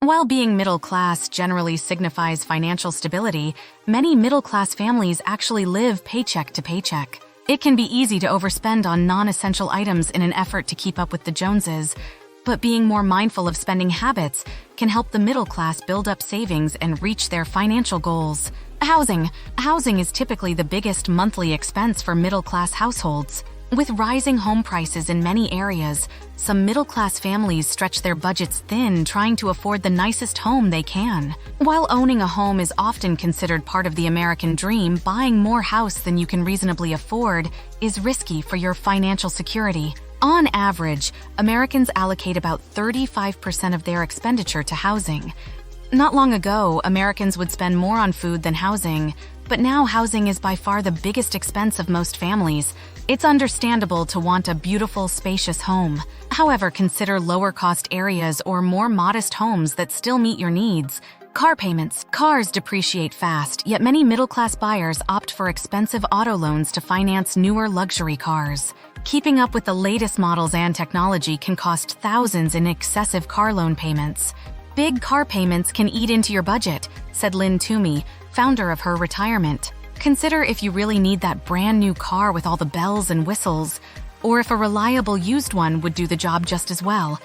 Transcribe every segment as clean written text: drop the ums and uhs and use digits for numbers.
While being middle class generally signifies financial stability, many middle-class families actually live paycheck to paycheck. It can be easy to overspend on non-essential items in an effort to keep up with the Joneses, but being more mindful of spending habits can help the middle class build up savings and reach their financial goals. Housing. Housing is typically the biggest monthly expense for middle-class households. With rising home prices in many areas, some middle-class families stretch their budgets thin trying to afford the nicest home they can. While owning a home is often considered part of the American dream, buying more house than you can reasonably afford is risky for your financial security. On average, Americans allocate about 35% of their expenditure to housing. Not long ago, Americans would spend more on food than housing, but now housing is by far the biggest expense of most families. It's understandable to want a beautiful, spacious home. However, consider lower-cost areas or more modest homes that still meet your needs. Car payments. Cars depreciate fast, yet many middle-class buyers opt for expensive auto loans to finance newer luxury cars. Keeping up with the latest models and technology can cost thousands in excessive car loan payments. Big car payments can eat into your budget, said Lynn Toomey, founder of Her Retirement. Consider if you really need that brand new car with all the bells and whistles, or if a reliable used one would do the job just as well.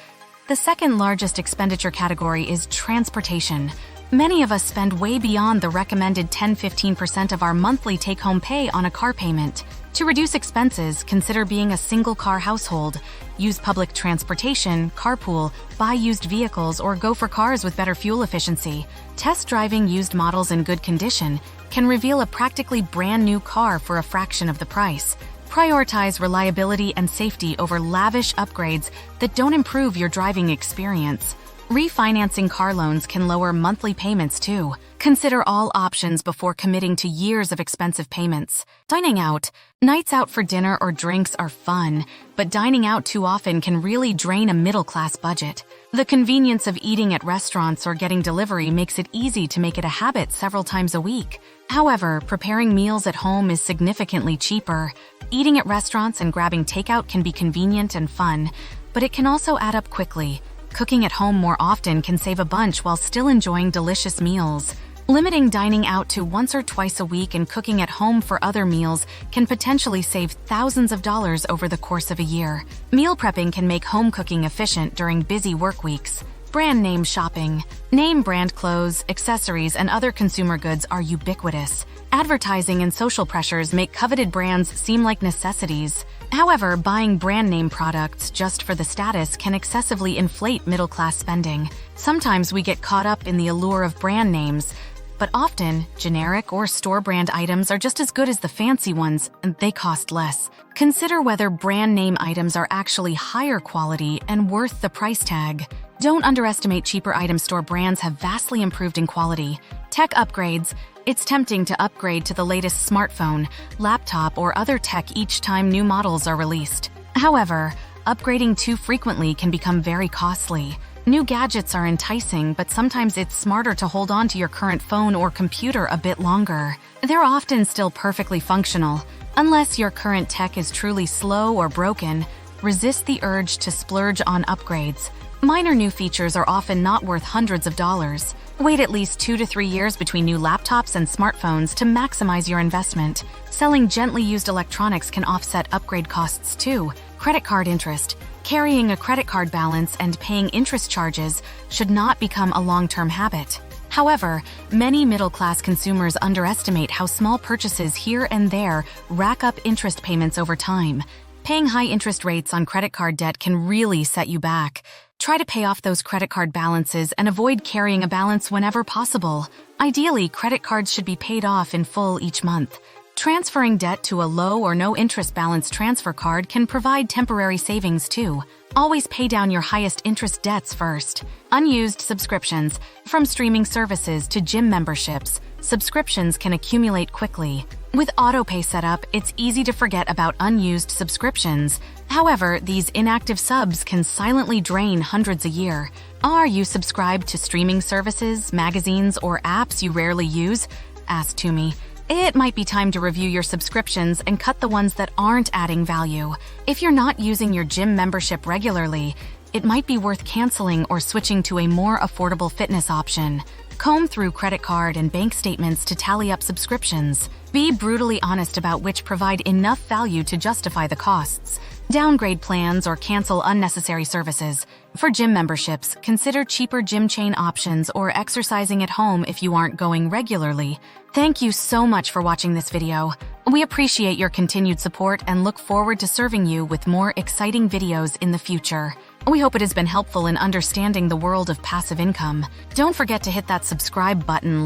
The second largest expenditure category is transportation. Many of us spend way beyond the recommended 10–15% of our monthly take-home pay on a car payment. To reduce expenses, consider being a single-car household. Use public transportation, carpool, buy used vehicles, or go for cars with better fuel efficiency. Test driving used models in good condition can reveal a practically brand new car for a fraction of the price. Prioritize reliability and safety over lavish upgrades that don't improve your driving experience. Refinancing car loans can lower monthly payments too. Consider all options before committing to years of expensive payments. Dining out. Nights out for dinner or drinks are fun, but dining out too often can really drain a middle-class budget. The convenience of eating at restaurants or getting delivery makes it easy to make it a habit several times a week. However, preparing meals at home is significantly cheaper. Eating at restaurants and grabbing takeout can be convenient and fun, but it can also add up quickly. Cooking at home more often can save a bunch while still enjoying delicious meals. Limiting dining out to once or twice a week and cooking at home for other meals can potentially save thousands of dollars over the course of a year. Meal prepping can make home cooking efficient during busy work weeks. Brand name shopping. Name brand clothes, accessories, and other consumer goods are ubiquitous. Advertising and social pressures make coveted brands seem like necessities. However, buying brand name products just for the status can excessively inflate middle-class spending. Sometimes we get caught up in the allure of brand names, but often, generic or store brand items are just as good as the fancy ones, and they cost less. Consider whether brand name items are actually higher quality and worth the price tag. Don't underestimate cheaper items. Store brands have vastly improved in quality. Tech upgrades. It's tempting to upgrade to the latest smartphone, laptop, or other tech each time new models are released. However, upgrading too frequently can become very costly. New gadgets are enticing, but sometimes it's smarter to hold on to your current phone or computer a bit longer. They're often still perfectly functional. Unless your current tech is truly slow or broken, resist the urge to splurge on upgrades. Minor new features are often not worth hundreds of dollars. Wait at least 2 to 3 years between new laptops and smartphones to maximize your investment. Selling gently used electronics can offset upgrade costs too. Credit card interest. Carrying a credit card balance and paying interest charges should not become a long-term habit. However, many middle-class consumers underestimate how small purchases here and there rack up interest payments over time. Paying high interest rates on credit card debt can really set you back. Try to pay off those credit card balances and avoid carrying a balance whenever possible. Ideally, credit cards should be paid off in full each month. Transferring debt to a low or no interest balance transfer card can provide temporary savings too. Always pay down your highest interest debts first. Unused subscriptions. From streaming services to gym memberships, subscriptions can accumulate quickly. With autopay set up, it's easy to forget about unused subscriptions. However, these inactive subs can silently drain hundreds a year. Are you subscribed to streaming services, magazines, or apps you rarely use? Asked Toomey. It might be time to review your subscriptions and cut the ones that aren't adding value. If you're not using your gym membership regularly, it might be worth canceling or switching to a more affordable fitness option. Comb through credit card and bank statements to tally up subscriptions. Be brutally honest about which provide enough value to justify the costs. Downgrade plans or cancel unnecessary services. For gym memberships, consider cheaper gym chain options or exercising at home if you aren't going regularly. Thank you so much for watching this video. We appreciate your continued support and look forward to serving you with more exciting videos in the future. We hope it has been helpful in understanding the world of passive income. Don't forget to hit that subscribe button,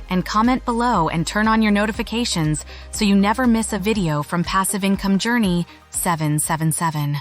and comment below and turn on your notifications so you never miss a video from Passive Income Journey 777.